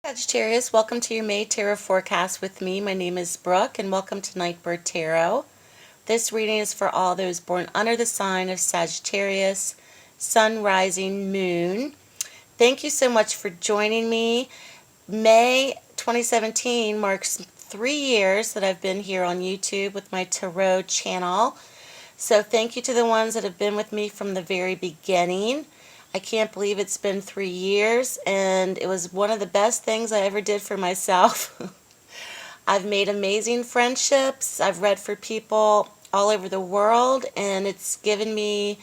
Sagittarius, welcome to your May Tarot forecast with me. My name is Brooke and welcome to Nightbird Tarot. This reading is for all those born under the sign of Sagittarius, Sun, Rising, Moon. Thank you so much for joining me. May 2017 marks 3 years that I've been here on YouTube with my Tarot channel. So thank you to the ones that have been with me from the very beginning. I can't believe it's been 3 years, and it was one of the best things I ever did for myself. I've made amazing friendships. I've read for people all over the world, and it's given me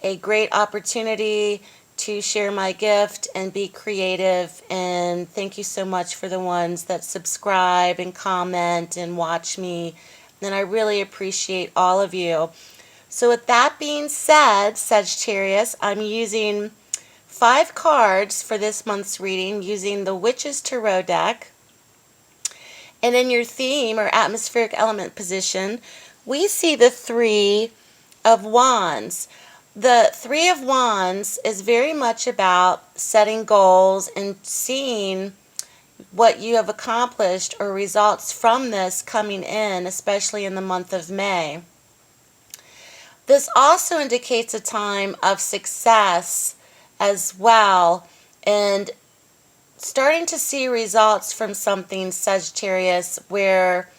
a great opportunity to share my gift and be creative. And thank you so much for the ones that subscribe and comment and watch me. And I really appreciate all of you. So with that being said, Sagittarius, I'm using 5 cards for this month's reading using the Witch's Tarot deck. And in your theme or atmospheric element position, we see the 3 of Wands. The 3 of Wands is very much about setting goals and seeing what you have accomplished or results from this coming in, especially in the month of May. This also indicates a time of success as well, and starting to see results from something, Sagittarius, where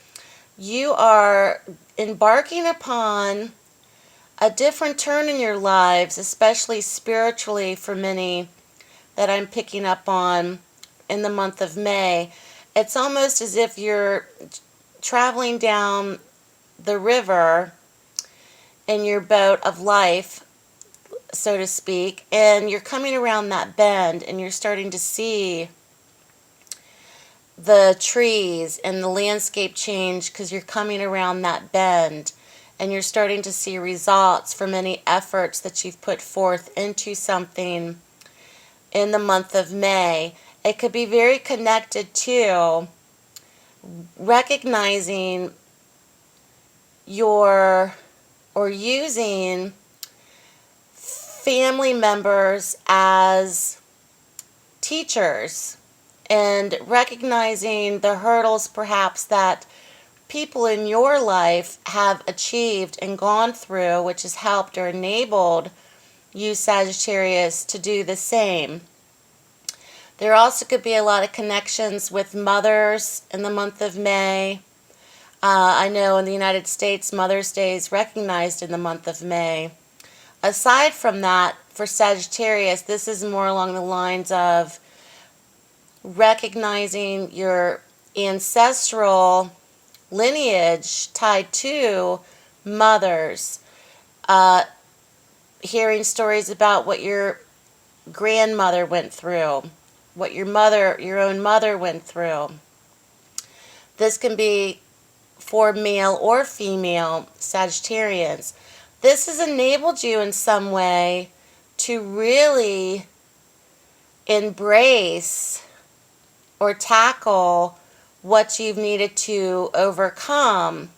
you are embarking upon a different turn in your lives, especially spiritually for many that I'm picking up on in the month of May. It's almost as if you're traveling down the river in your boat of life, so to speak, and you're coming around that bend and you're starting to see the trees and the landscape change because you're coming around that bend, and you're starting to see results from any efforts that you've put forth into something in the month of May. It could be very connected to recognizing or using family members as teachers and recognizing the hurdles perhaps that people in your life have achieved and gone through, which has helped or enabled you, Sagittarius, to do the same. There also could be a lot of connections with mothers in the month of May. I know in the United States, Mother's Day is recognized in the month of May. Aside from that, for Sagittarius, this is more along the lines of recognizing your ancestral lineage tied to mothers. Hearing stories about what your grandmother went through, what your own mother went through. This can be for male or female Sagittarians. This has enabled you in some way to really embrace or tackle what you've needed to overcome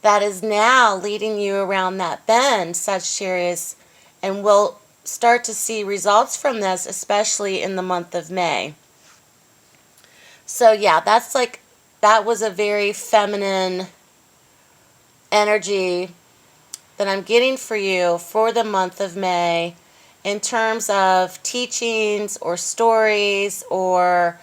that is now leading you around that bend, Sagittarius, and we'll start to see results from this, especially in the month of May. So yeah, that was a very feminine energy that I'm getting for you for the month of May in terms of teachings or stories or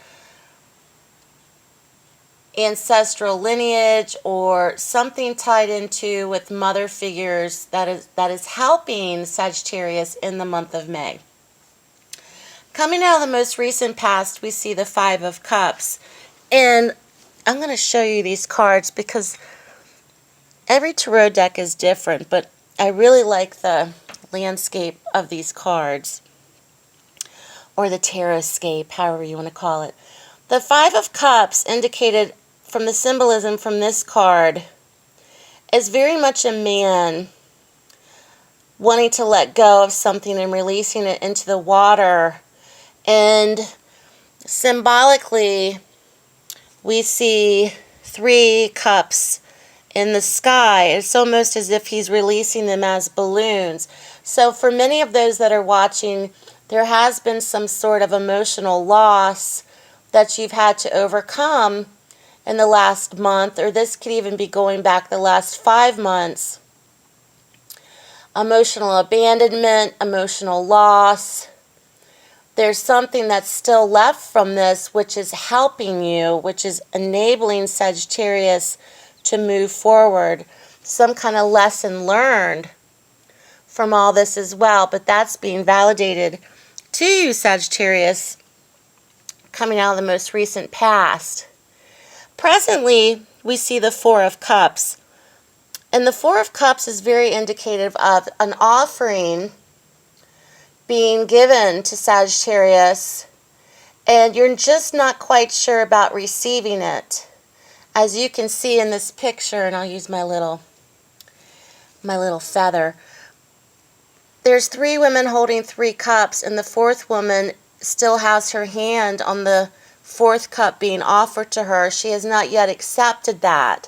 ancestral lineage or something tied into with mother figures that is helping Sagittarius in the month of May. Coming out of the most recent past, we see the 5 of Cups. And I'm going to show you these cards because every tarot deck is different, but I really like the landscape of these cards, or the tarot-scape, however you want to call it. The 5 of Cups, indicated from the symbolism from this card, is very much a man wanting to let go of something and releasing it into the water. And symbolically, we see 3 cups in the sky. It's almost as if he's releasing them as balloons. So for many of those that are watching, there has been some sort of emotional loss that you've had to overcome in the last month, or this could even be going back the last 5 months. Emotional abandonment, emotional loss. There's something that's still left from this which is helping you, which is enabling Sagittarius to move forward. Some kind of lesson learned from all this as well, but that's being validated to you, Sagittarius, coming out of the most recent past. Presently, we see the Four of Cups. And the Four of Cups is very indicative of an offering being given to Sagittarius, and you're just not quite sure about receiving it. As you can see in this picture, and I'll use my little feather. There's 3 women holding 3 cups, and the 4th woman still has her hand on the 4th cup being offered to her. She has not yet accepted that.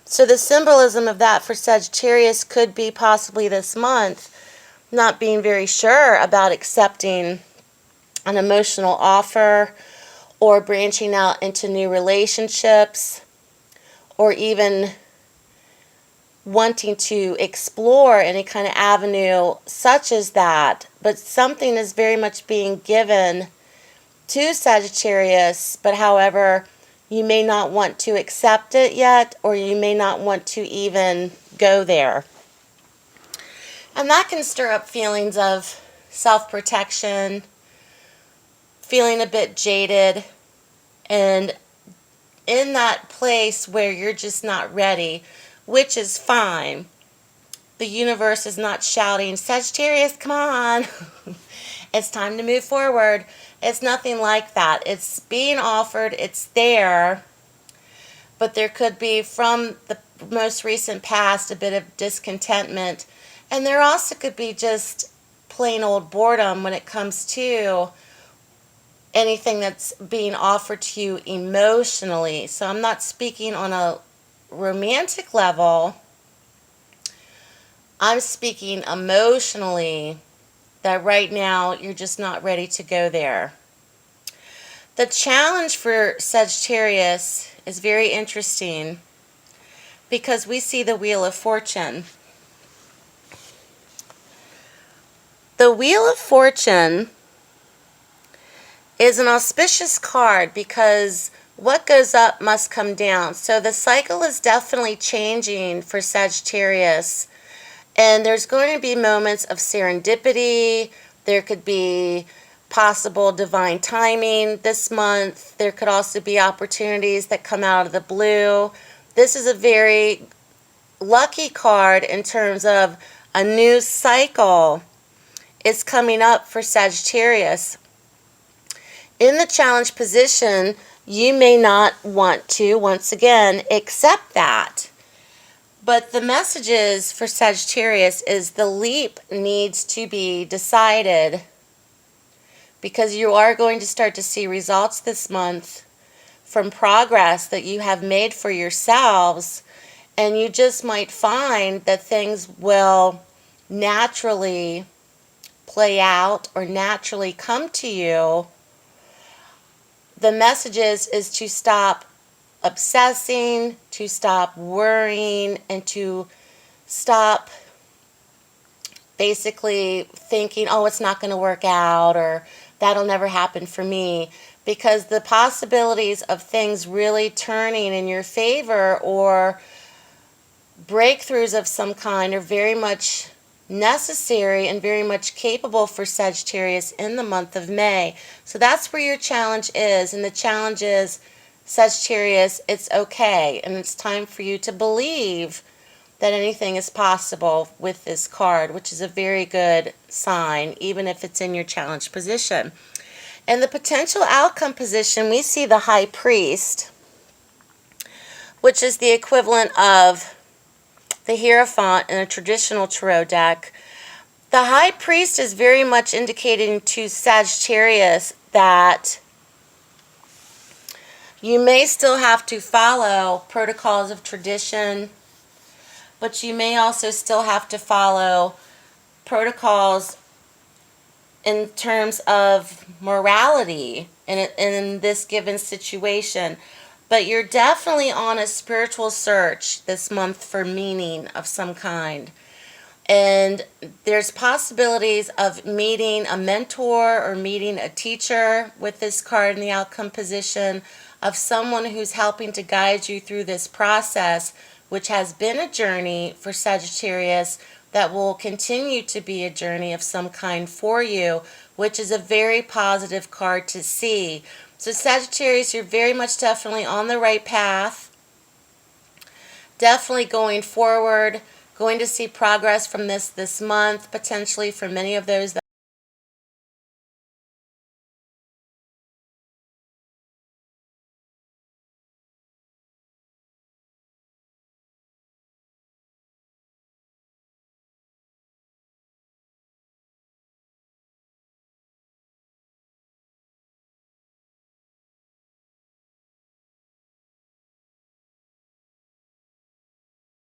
So the symbolism of that for Sagittarius could be possibly this month, not being very sure about accepting an emotional offer or branching out into new relationships, or even wanting to explore any kind of avenue such as that. But something is very much being given to Sagittarius, but however, you may not want to accept it yet, or you may not want to even go there. And that can stir up feelings of self-protection, feeling a bit jaded, and in that place where you're just not ready, which is fine. The universe is not shouting, Sagittarius, come on. It's time to move forward. It's nothing like that. It's being offered, it's there, but there could be from the most recent past a bit of discontentment, and there also could be just plain old boredom when it comes to anything that's being offered to you emotionally. So I'm not speaking on a romantic level. I'm speaking emotionally, that right now you're just not ready to go there. The challenge for Sagittarius is very interesting because we see the Wheel of Fortune. The Wheel of Fortune is an auspicious card because what goes up must come down. So the cycle is definitely changing for Sagittarius. And there's going to be moments of serendipity. There could be possible divine timing this month. There could also be opportunities that come out of the blue. This is a very lucky card in terms of a new cycle is coming up for Sagittarius. In the challenge position, you may not want to, once again, accept that. But the messages for Sagittarius is the leap needs to be decided, because you are going to start to see results this month from progress that you have made for yourselves, and you just might find that things will naturally play out or naturally come to you. The messages is to stop obsessing, to stop worrying, and to stop basically thinking, oh, it's not going to work out, or that'll never happen for me, because the possibilities of things really turning in your favor or breakthroughs of some kind are very much necessary and very much capable for Sagittarius in the month of May. So that's where your challenge is, and the challenge is, Sagittarius, it's okay, and it's time for you to believe that anything is possible with this card, which is a very good sign, even if it's in your challenge position. In the potential outcome position, we see the High Priest, which is the equivalent of the Hierophant in a traditional tarot deck. The High Priest is very much indicating to Sagittarius that you may still have to follow protocols of tradition, but you may also still have to follow protocols in terms of morality in this given situation. But you're definitely on a spiritual search this month for meaning of some kind. And there's possibilities of meeting a mentor or meeting a teacher with this card in the outcome position, of someone who's helping to guide you through this process, which has been a journey for Sagittarius, that will continue to be a journey of some kind for you, which is a very positive card to see. So Sagittarius, you're very much definitely on the right path, definitely going forward, going to see progress from this month, potentially for many of those that